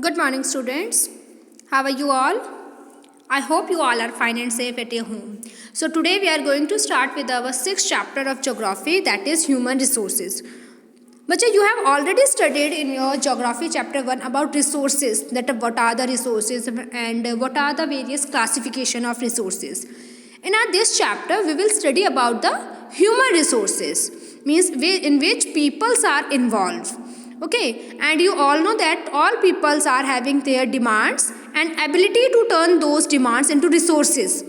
Good morning, students. How are you all? I hope you all are fine and safe at your home. So, today we are going to start with our sixth chapter of geography, that is human resources. Bacha, you have already studied in your geography chapter 1 about resources, that what are the resources and what are the various classification of resources. In this chapter, we will study about the human resources, means in which peoples are involved. Okay, and you all know that all peoples are having their demands and ability to turn those demands into resources.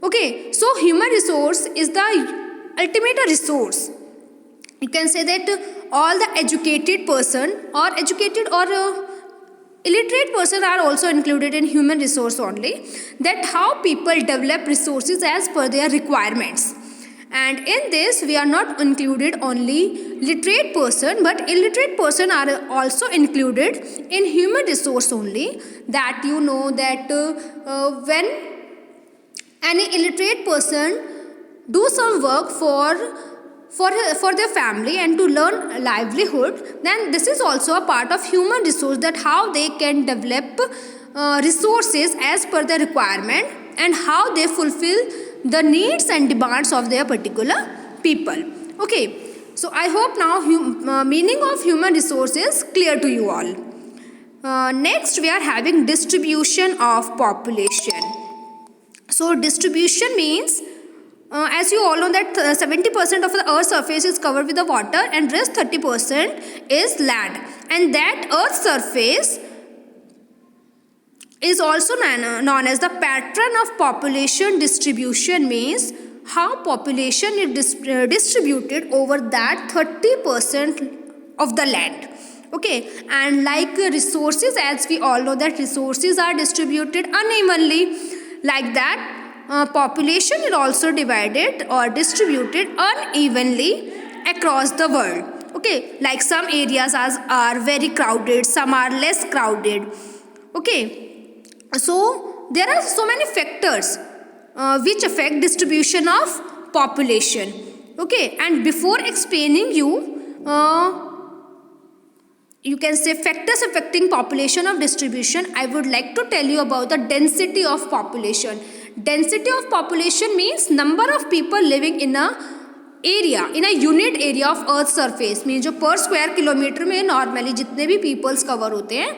Okay, so human resource is the ultimate resource. You can say that all the educated person or educated or illiterate person are also included in human resource only, that how people develop resources as per their requirements. And in this we are not included only literate person, but illiterate person are also included in human resource only. That you know that when any illiterate person do some work for their family and to learn livelihood, then this is also a part of human resource, that how they can develop resources as per the requirement and how they fulfill the needs and demands of their particular people. Okay, so I hope now meaning of human resource is clear to you all. Next we are having distribution of population. So distribution means as you all know that 70% of the earth's surface is covered with the water and rest 30% is land, and that earth's surface is also known as the pattern of population distribution, means how population is distributed over that 30% of the land. Okay, and like resources, as we all know that resources are distributed unevenly, like that population is also divided or distributed unevenly across the world. Okay, like some areas are very crowded, some are less crowded. Okay, so there are so many factors which affect distribution of population. Okay, and before explaining you can say factors affecting population of distribution, I would like to tell you about the density of population. Density of population means number of people living in a area, in a unit area of earth surface, means जो per square kilometer में normally जितने भी peoples cover होते हैं,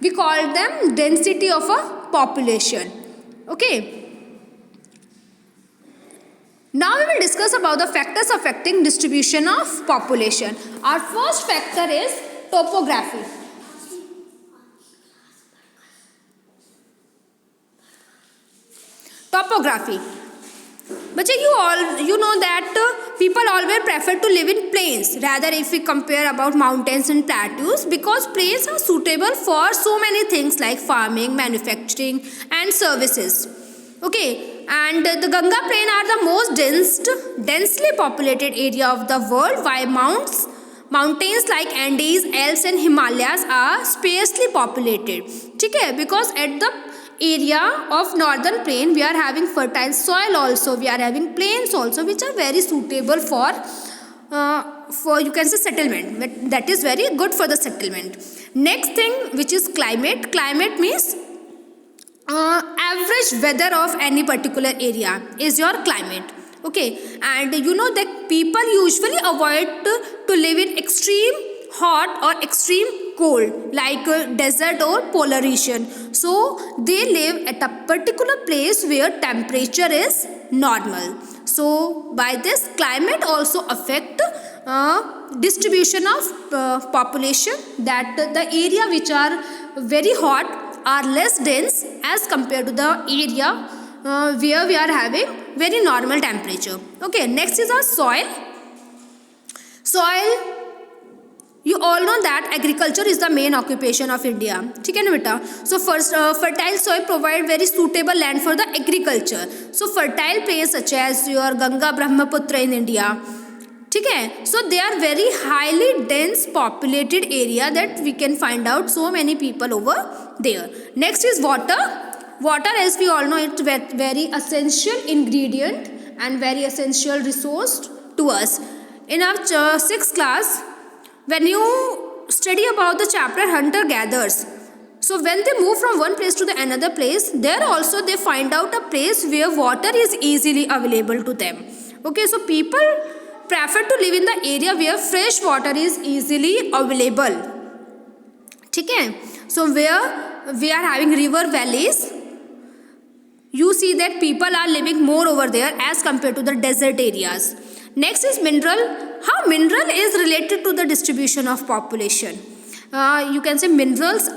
we call them density of a population. Okay, now we will discuss about the factors affecting distribution of population. Our first factor is topography. Topography. But you know that people always prefer to live in plains rather if we compare about mountains and plateaus, because plains are suitable for so many things like farming, manufacturing and services. Okay, and the Ganga plain are the most densely populated area of the world, while mountains like Andes, Alps and Himalayas are sparsely populated. Okay, because at the area of northern plain we are having fertile soil also, we are having plains also, which are very suitable for you can say settlement, that is very good for the settlement. Next thing, which is climate. Climate means average weather of any particular area is your climate. Okay, and you know that people usually avoid to live in extreme hot or extreme cold, like desert or polar region. So they live at a particular place where temperature is normal. So by this, climate also affect distribution of population, that the area which are very hot are less dense as compared to the area where we are having very normal temperature. Okay, next is our soil. Soil, you all know that agriculture is the main occupation of India. ठीक है ना बेटा? So first, fertile soil provide very suitable land for the agriculture. So fertile plains such as your Ganga, Brahmaputra in India. ठीक है? So they are very highly dense populated area that we can find out so many people over there. Next is water. Water, as we all know, it's very essential ingredient and very essential resource to us. In our 6th class, when you study about the chapter hunter gatherers, So when they move from one place to the another place, there also they find out a place where water is easily available to them. Okay, so people prefer to live in the area where fresh water is easily available. ठीक है, so where we are having river valleys, you see that people are living more over there as compared to the desert areas. Next is mineral. How mineral is related to the distribution of population. You can say minerals,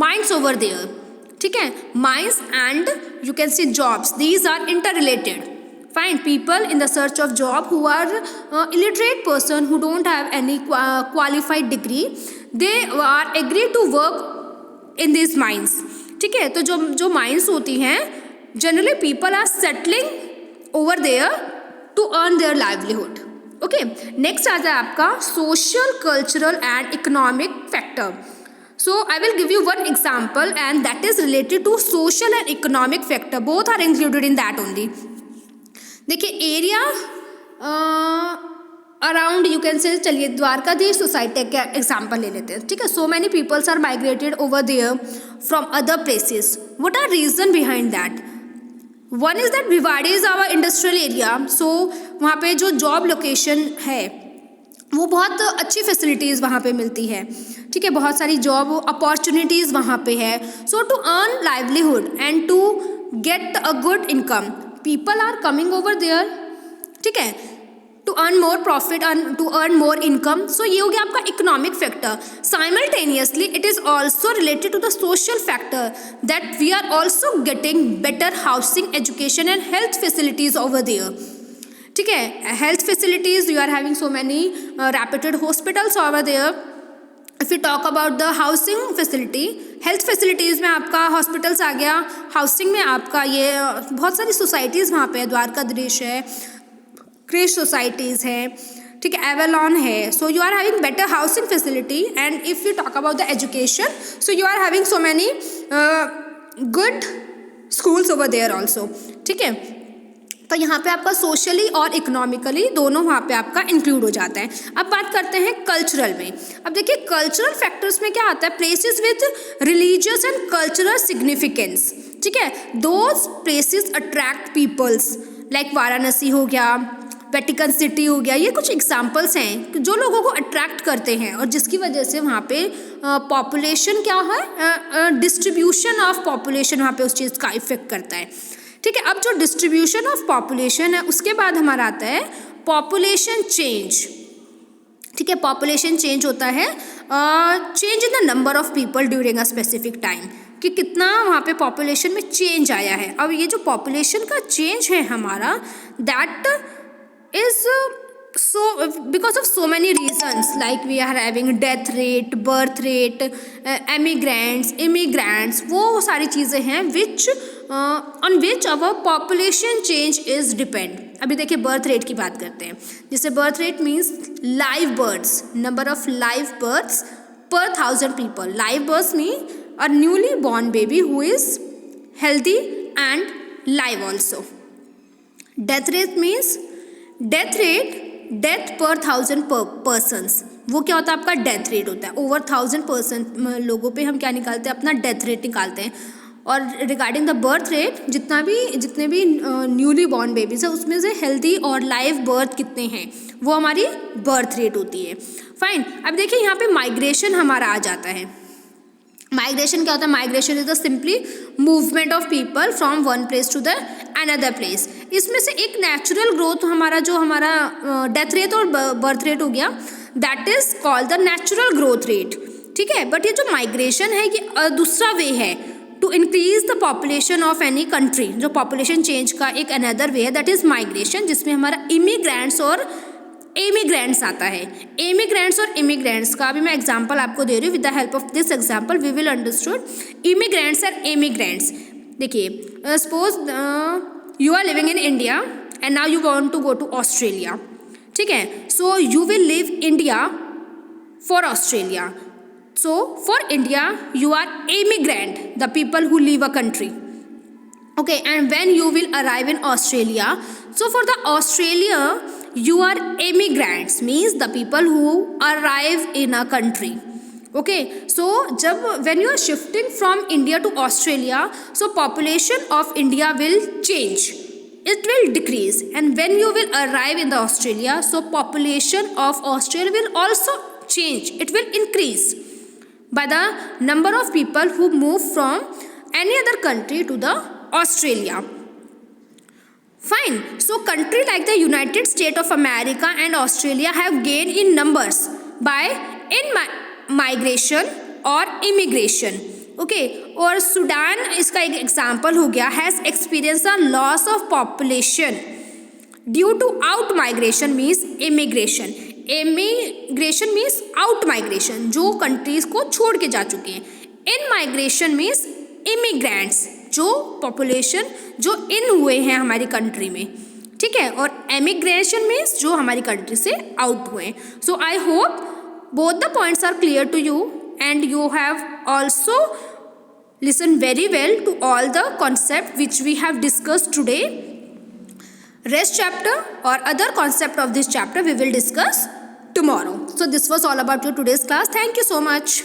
mines over there. ठीक है, mines and you can say jobs. These are interrelated. Find people in the search of job who are illiterate person who don't have any qualified degree. They are agree to work in these mines. ठीक है, तो जो mines होती हैं, generally people are settling over there to earn their livelihood. Okay, next आता है आपका social, cultural and economic factor. So I will give you one example and that is related to social and economic factor. Both are included in that only. देखिए, area around you can say, चलिए Dwarkadhish society का example ले लेते हैं. ठीक है, so many peoples are migrated over there from other places. What are reason behind that? One is that Bhiwadi is our industrial area. So वहाँ पे जो जॉब लोकेशन है वो बहुत अच्छी फैसिलिटीज़ वहाँ पे मिलती है. ठीक है, बहुत सारी जॉब अपॉर्चुनिटीज़ वहाँ पे है. So to earn livelihood and to get a good income, people are coming over there. ठीक है, to earn more profit and to earn more income. So ये हो गया आपका economic factor. Simultaneously it is also related to the social factor that we are also getting better housing, education and health facilities over there. ठीक है, health facilities, you are having so many reputed hospitals over there. If you talk about the housing facility, health facilities में आपका hospitals आ गया, housing में आपका ये बहुत सारी सोसाइटीज़ वहाँ पे है. द्वारकाधीश है, क्रिश सोसाइटीज़ है, ठीक है, एवेलॉन है. So you are having better housing facility. And if you talk about the education, so you are having so many good schools over there also. ठीक है, तो यहाँ पे आपका सोशली और इकोनॉमिकली दोनों वहाँ पे आपका इंक्लूड हो जाता है. अब बात करते हैं कल्चरल में. अब देखिए, कल्चरल फैक्टर्स में क्या आता है? Places with religious and cultural significance. ठीक है, those places attract peoples, like Varanasi हो गया, वेटिकन सिटी हो गया. ये कुछ एग्जाम्पल्स हैं जो लोगों को अट्रैक्ट करते हैं और जिसकी वजह से वहाँ पे पॉपुलेशन क्या है, डिस्ट्रीब्यूशन ऑफ पॉपुलेशन वहाँ पे उस चीज़ का इफेक्ट करता है. ठीक है, अब जो डिस्ट्रीब्यूशन ऑफ पॉपुलेशन है उसके बाद हमारा आता है पॉपुलेशन चेंज. ठीक है, पॉपुलेशन चेंज होता है change in the number of people during a specific time, कि कितना वहाँ पे पॉपुलेशन में चेंज आया है. अब ये जो पॉपुलेशन का चेंज है हमारा, that is so because of so many reasons, like we are having death rate, birth rate, immigrants, वो सारी चीज़ें हैं which on which our population change is depend. अभी देखिए, बर्थ रेट की बात करते हैं. जैसे birth rate means live births, number of live births per 1000 people. Live births mean a newly born baby who is healthy and live also. Death rate means death पर 1000 persons. वो क्या होता है? आपका डेथ रेट होता है. Over 1000 लोगों पे हम क्या निकालते हैं? अपना डेथ रेट निकालते हैं. और रिगार्डिंग द बर्थ रेट, जितने भी न्यूली बॉर्न बेबीज है उसमें से हेल्दी और लाइव बर्थ कितने हैं वो हमारी बर्थ रेट होती है. फाइन. अब देखिए, यहाँ पे माइग्रेशन हमारा आ जाता है. माइग्रेशन क्या होता है? Migration is the simply movement of people from one place to the another place. इसमें से एक नेचुरल ग्रोथ हमारा डेथ रेट और बर्थ रेट हो गया, that is called the natural growth rate. ठीक है, बट ये जो माइग्रेशन है ये दूसरा वे है to increase the population of any country. जो पॉपुलेशन चेंज का एक अनदर वे है, दैट इज माइग्रेशन, जिसमें हमारा इमिग्रेंट्स और एमिग्रेंट्स आता है. एमिग्रेंट्स और इमिग्रेंट्स का अभी मैं एग्जांपल आपको दे रही हूँ. With the help of this example we will understood immigrants and emigrants. देखिए, suppose you are living in India and now you want to go to Australia. ठीक है, so you will leave India for Australia. So for India you are emigrant, the people who leave a country. Okay, and when you will arrive in Australia, so for the Australia you are emigrants, means the people who arrive in a country. Okay, so जब when you are shifting from India to Australia, so population of India will change, it will decrease, and when you will arrive in the Australia, so population of Australia will also change, it will increase by the number of people who move from any other country to the Australia. Fine. So country like the United States of America and Australia have gained in numbers by migration और immigration. Okay, और Sudan इसका एक example हो गया, has experience a loss of population due to out migration means immigration. Immigration means out migration, जो countries को छोड़ के जा चुके हैं. इन माइग्रेशन मीन्स इमिग्रेंट्स, जो पॉपुलेशन जो इन हुए हैं हमारी कंट्री में, ठीक है. और एमिग्रेशन मीन्स जो हमारी कंट्री से आउट हुए हैं. So I hope both the points are clear to you and you have also listened very well to all the concept which we have discussed today. Rest chapter or other concept of this chapter we will discuss tomorrow. So this was all about your today's class. Thank you so much.